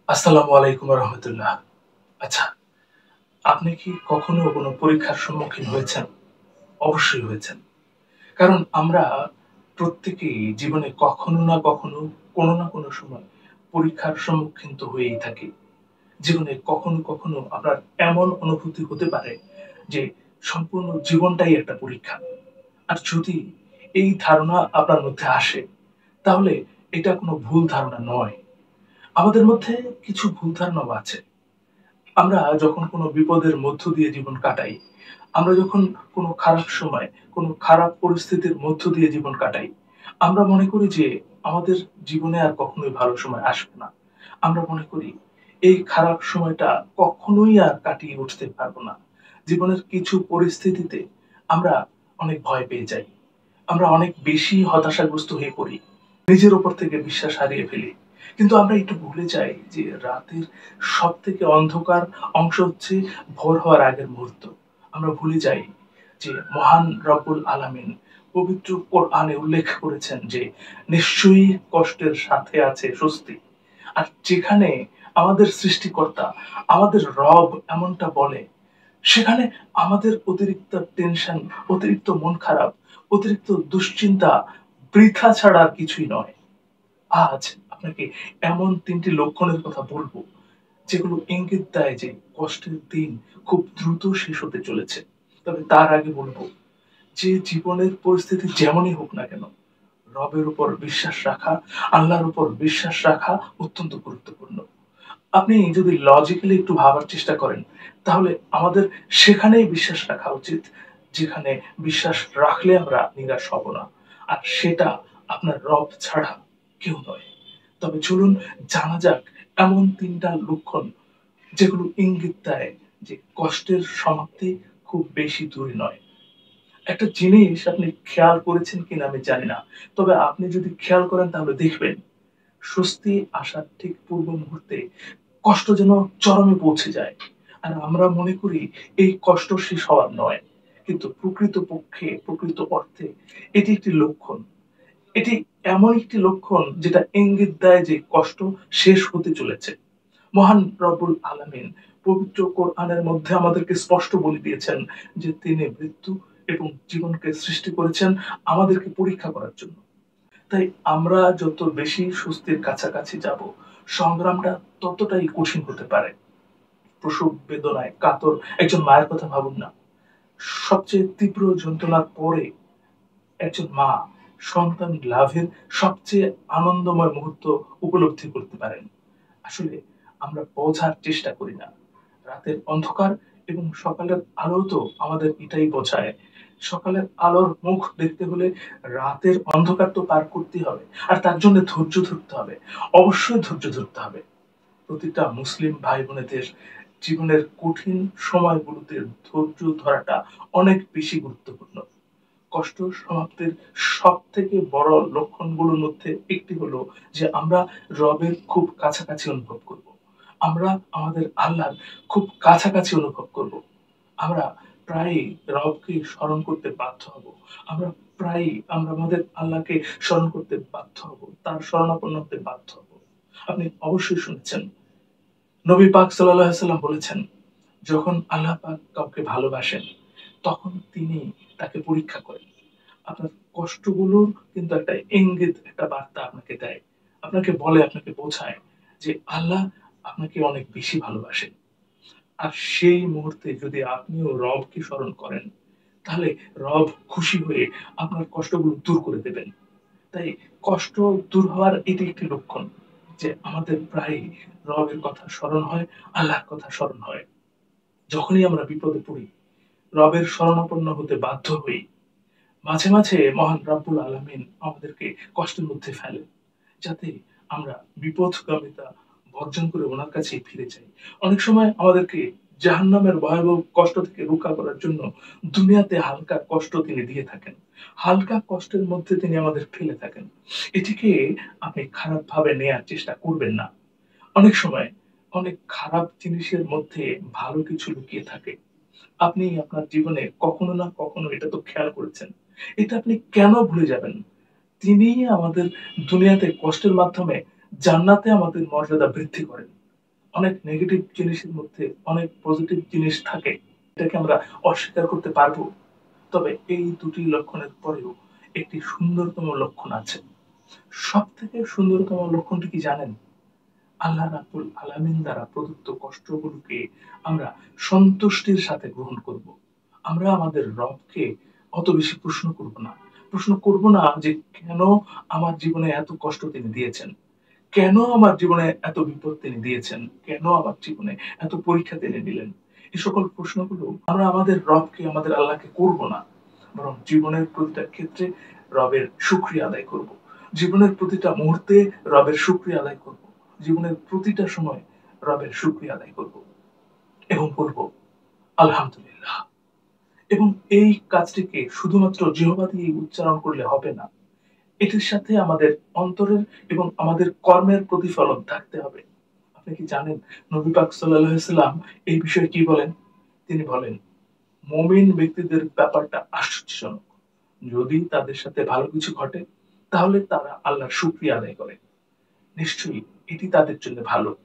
আসসালামু আলাইকুম রহমতুল্লাহ। আচ্ছা, আপনি কি কখনো কোনো পরীক্ষার সম্মুখীন হয়েছেন? অবশ্যই হয়েছেন। কারণ আমরা প্রত্যেকেই জীবনে কখনো না কখনো, কোনো না কোনো সময় পরীক্ষার সম্মুখীন তো হয়েই থাকি। জীবনে কখনো কখনো আপনার এমন অনুভূতি হতে পারে যে সম্পূর্ণ জীবনটাই একটা পরীক্ষা। আর যদি এই ধারণা আপনার মধ্যে আসে, তাহলে এটা কোনো ভুল ধারণা নয়। আমাদের মধ্যে কিছু ভুল ধারণাও আছে। আমরা যখন কোনো বিপদের মধ্য দিয়ে জীবন কাটাই, আমরা যখন কোনো খারাপ সময়, কোনো খারাপ পরিস্থিতির মধ্য দিয়ে জীবন কাটাই, আমরা মনে করি যে আমাদের জীবনে আর কখনোই ভালো সময় আসবে না। আমরা মনে করি এই খারাপ সময়টা কখনোই আর কাটিয়ে উঠতে পারবো না। জীবনের কিছু পরিস্থিতিতে আমরা অনেক ভয় পেয়ে যাই। আমরা অনেক বেশি হতাশাগ্রস্ত হয়ে পড়ি। নিজের উপর থেকে বিশ্বাস হারিয়ে ফেলি। কিন্তু আমরা একটু ভুলে যাই যে রাতের সবথেকে অন্ধকার অংশ হচ্ছে ভোর হওয়ার আগের মুহূর্ত। আমরা ভুলে যাই যে মহান রব্বুল আলামিন পবিত্র কোরআনে উল্লেখ করেছেন যে নিশ্চয়ই কষ্টের সাথে আছে স্বস্তি। আর যেখানে আমাদের সৃষ্টিকর্তা, আমাদের রব এমনটা বলে, সেখানে আমাদের অতিরিক্ত টেনশন, অতিরিক্ত মন খারাপ, অতিরিক্ত দুশ্চিন্তা বৃথা ছাড়া আর কিছুই নয়। আজ আপনাকে এমন ৩টি লক্ষণের কথা বলবো, যেগুলো ইঙ্গিত দেয় যে কষ্টের দিন খুব দ্রুত শেষ হতে চলেছে। তবে তার আগে বলবো যে জীবনের পরিস্থিতি যেমনই হোক না কেন, রবের উপর বিশ্বাস রাখা, আল্লাহর উপর বিশ্বাস রাখা অত্যন্ত গুরুত্বপূর্ণ। আপনি যদি লজিক্যালি একটু ভাবার চেষ্টা করেন, তাহলে আমাদের সেখানেই বিশ্বাস রাখা উচিত, যেখানে বিশ্বাস রাখলে আমরা নিরাশ হব না। আর সেটা আপনার রব ছাড়া কেউ নয়। তবে চলুন জানা যাক এমন ৩টা লক্ষণ, যেগুলো ইঙ্গিত দেয় যে কষ্টের সমাপ্তি খুব বেশি দূরে নয়। একটা জিনিস আপনি খেয়াল করেছেন কিনা আমি জানি না। তবে আপনি যদি খেয়াল করেন তাহলে দেখবেন, স্বস্তি আসার ঠিক পূর্ব মুহূর্তে কষ্ট যেন চরমে পৌঁছে যায়। আর আমরা মনে করি এই কষ্ট শেষ হওয়ার নয়। কিন্তু প্রকৃতপক্ষে, প্রকৃত অর্থে এটি একটি লক্ষণ। এটি এমন একটি লক্ষণ যেটা ইঙ্গিত দেয় যে কষ্ট শেষ হতে চলেছে। মহান রব্বুল আলামিন পবিত্র কোরআনের মধ্যে আমাদেরকে স্পষ্ট বলে দিয়েছেন যে তিনি মৃত্যু এবং জীবনকে সৃষ্টি করেছেন আমাদেরকে পরীক্ষা করার জন্য। তাই আমরা যত বেশি স্বস্তির কাছাকাছি যাব, সংগ্রামটা ততটাই কঠিন হতে পারে। প্রসব বেদনায় কাতর একজন মায়ের কথা ভাবুন না। সবচেয়ে তীব্র যন্ত্রণার পরে একজন মা সন্তান লাভের সবচেয়ে আনন্দময় মুহূর্ত উপলব্ধি করতে পারেন। আসলে আমরা বোঝার চেষ্টা করি না। রাতের অন্ধকার এবং সকালের আলো তো আমাদের এটাই বোঝায়। সকালের আলোর মুখ দেখতে হলে রাতের অন্ধকার তো পার করতেই হবে। আর তার জন্য ধৈর্য ধরতে হবে। অবশ্যই ধৈর্য ধরতে হবে। প্রতিটা মুসলিম ভাই বোনেদের জীবনের কঠিন সময়গুলোতে ধৈর্য ধরাটা অনেক বেশি গুরুত্বপূর্ণ। কষ্ট সমাপ্তির সবথেকে বড় লক্ষণগুলোর মধ্যে একটি হলো যে আমরা রবের খুব কাছাকাছি অনুভব করব। আমরা আমাদের আল্লাহর খুব কাছাকাছি অনুভব করব। আমরা প্রায়ই রবকে স্মরণ করতে বাধ্য হব। আমরা প্রায়ই আমরা আমাদের আল্লাহকে স্মরণ করতে বাধ্য হব। তার শরণাপন্ন হতে বাধ্য হব। আপনি অবশ্যই শুনেছেন, নবী পাক সাল্লাল্লাহু আলাইহি সাল্লাম বলেছেন, যখন আল্লাহ পাক কাউকে ভালোবাসেন, তখন তিনি তাকে পরীক্ষা করেন। আপনার কষ্টগুলোর কিন্তু একটা ইঙ্গিত, একটা বার্তা আপনাকে দেয়। আপনাকে বলে, আপনাকে বোঝায় যে আল্লাহ আপনাকে অনেক বেশি ভালোবাসেন। আর সেই মুহূর্তে যদি আপনিও রবকে স্মরণ করেন, তাহলে রব খুশি হয়ে আপনার কষ্টগুলো দূর করে দেবেন। তাই কষ্ট দূর হওয়ার এটি একটি লক্ষণ যে আমাদের প্রায়ই রবের কথা স্মরণ হয়, আল্লাহর কথা স্মরণ হয়। যখনই আমরা বিপদে পড়ি, রবের শরণাপন্ন হতে বাধ্য হই। মাঝে, মাঝে মহান রব্বুল আলামিন আমাদেরকে কষ্টের মধ্যে ফেলেন, যাতে আমরা বিপথগামিতা বর্জন করে ওনার কাছেই ফিরে যাই। অনেক সময় আমাদেরকে জাহান্নামের ভয়াবহ কষ্ট থেকে রক্ষা করার জন্য দুনিয়াতে হালকা কষ্ট তিনি দিয়ে থাকেন। হালকা কষ্টের মধ্যে তিনি আমাদের ফেলে থাকেন। এটিকে আপনি খারাপভাবে নেয়ার চেষ্টা করবেন না। অনেক সময় অনেক খারাপ জিনিসের মধ্যে ভালো কিছু লুকিয়ে থাকে। আপনি আপনার জীবনে কখনো না কখনো এটা তো খেয়াল করেছেন। এটা আপনি কেন ভুলে যাবেন? তিনিই আমাদের দুনিয়াতে কষ্টের মাধ্যমে জান্নাতে আমাদের মর্যাদা বৃদ্ধি করেন। অনেক নেগেটিভ জিনিসের মধ্যে অনেক পজিটিভ জিনিস থাকে, এটাকে আমরা অস্বীকার করতে পারবো। তবে এই দুটি লক্ষণের পরেও একটি সুন্দরতম লক্ষণ আছে। সব থেকে সুন্দরতম লক্ষণটি কি জানেন? আল্লাহ রাব্বুল আলামিন দ্বারা প্রদত্ত কষ্টগুলোকে আমরা সন্তুষ্টির সাথে গ্রহণ করব। আমরা আমাদের রবকে অত বেশি প্রশ্ন করব না। প্রশ্ন করব না যে কেন আমার জীবনে এত কষ্ট তিনি দিয়েছেন? কেন আমার জীবনে এত বিপদ তিনি দিয়েছেন? কেন আমার জীবনে এত পরীক্ষা তিনি দিলেন? এই সকল প্রশ্নগুলো আমরা আমাদের রবকে, আমাদের আল্লাহকে করব না। বরং জীবনের প্রতিটা ক্ষেত্রে রবের শুকরিয়া আদায় করব। জীবনের প্রতিটা মুহূর্তে রবের শুকরিয়া আদায় করব। জীবনের প্রতিটা সময় রবের শুকরিয়া আদায় করব এবং বলব আলহামদুলিল্লাহ। এবং এই কাজটিকে শুধুমাত্র জিহ্বা দিয়ে উচ্চারণ করলে হবে না। এটির সাথে আমাদের অন্তরের এবং আমাদের কর্মের প্রতিফলন থাকতে হবে। আপনি কি জানেন নবী পাক সাল্লাল্লাহু আলাইহি সাল্লাম এই বিষয়ে কি বলেন? তিনি বলেন, মুমিন ব্যক্তিদের ব্যাপারটা আশ্চর্যজনক। যদি তাদের সাথে ভালো কিছু ঘটে তাহলে তারা আল্লাহর শুকরিয়া আদায় করে। নিশ্চয়ই এটি তাদের জন্য ভালো।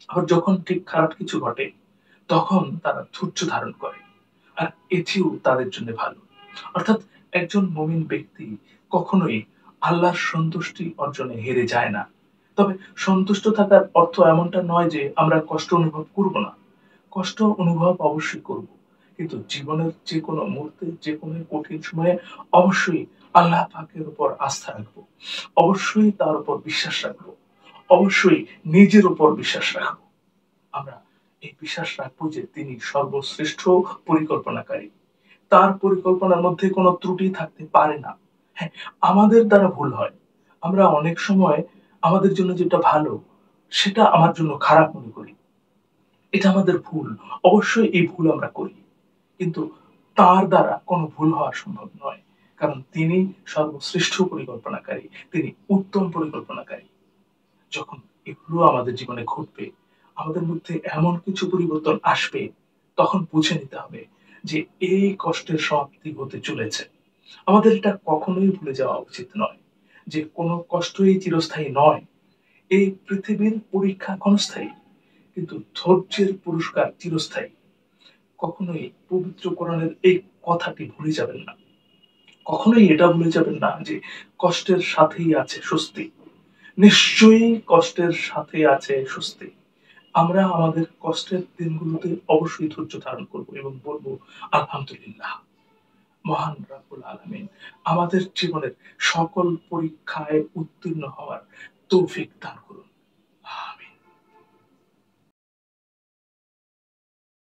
আবার যখন ঠিক খারাপ কিছু ঘটে তখন তারা ধৈর্য ধারণ করে। আর এটিও তাদের জন্য ভালো। অর্থাৎ একজন মুমিন ব্যক্তি কখনোই আল্লাহর সন্তুষ্টি অর্জনে হেরে যায় না। তবে সন্তুষ্ট থাকার অর্থ এমনটা নয় যে আমরা কষ্ট অনুভব করব না। কষ্ট অনুভব অবশ্যই করব। কিন্তু জীবনের যেকোনো মুহূর্তে, যেকোনো কঠিন সময়ে অবশ্যই আল্লাহ পাকের উপর আস্থা রাখবো। অবশ্যই তার উপর বিশ্বাস রাখবো। অবশ্যই নিজের উপর বিশ্বাস রাখবো। আমরা এই বিশ্বাস রাখবো যে তিনি সর্বশ্রেষ্ঠ পরিকল্পনাকারী। তার পরিকল্পনার মধ্যে কোনো ত্রুটি থাকতে পারে না। হ্যাঁ, আমাদের দ্বারা ভুল হয়। আমরা অনেক সময় আমাদের জন্য যেটা ভালো সেটা আমার জন্য খারাপ মনে করি। এটা আমাদের ভুল। অবশ্যই এই ভুল আমরা করি। কিন্তু তার দ্বারা কোনো ভুল হওয়া সম্ভব নয়। কারণ তিনি সর্বশ্রেষ্ঠ পরিকল্পনাকারী। তিনি উত্তম পরিকল্পনাকারী। যখন এগুলো আমাদের জীবনে ঘটবে, আমাদের মধ্যে এমন কিছু পরিবর্তন আসবে, তখন বুঝে নিতে হবে যে এই কষ্টের সমাপ্তি হতে চলেছে। আমাদের এটা কখনোই ভুলে যাওয়া উচিত নয় যে কোনো কষ্টই চিরস্থায়ী নয়। এই পৃথিবীর পরীক্ষা ক্ষণস্থায়ী, কিন্তু ধৈর্যের পুরস্কার চিরস্থায়ী। কখনোই পবিত্র কোরআনের এই কথাটি ভুলে যাবেন না। কখনোই এটা ভুলে যাবেন না যে কষ্টের সাথেই আছে স্বস্তি। নিশ্চয়ই কষ্টের সাথে আছে স্বস্তি। আমরা আমাদের কষ্টের দিনগুলোতে অবশ্যই ধৈর্য ধারণ করব এবং বলবো আলহামদুলিল্লাহ। মহান রাব্বুল আলামিন আমাদের জীবনের সকল পরীক্ষায় উত্তীর্ণ হওয়ার তৌফিক দান করুন।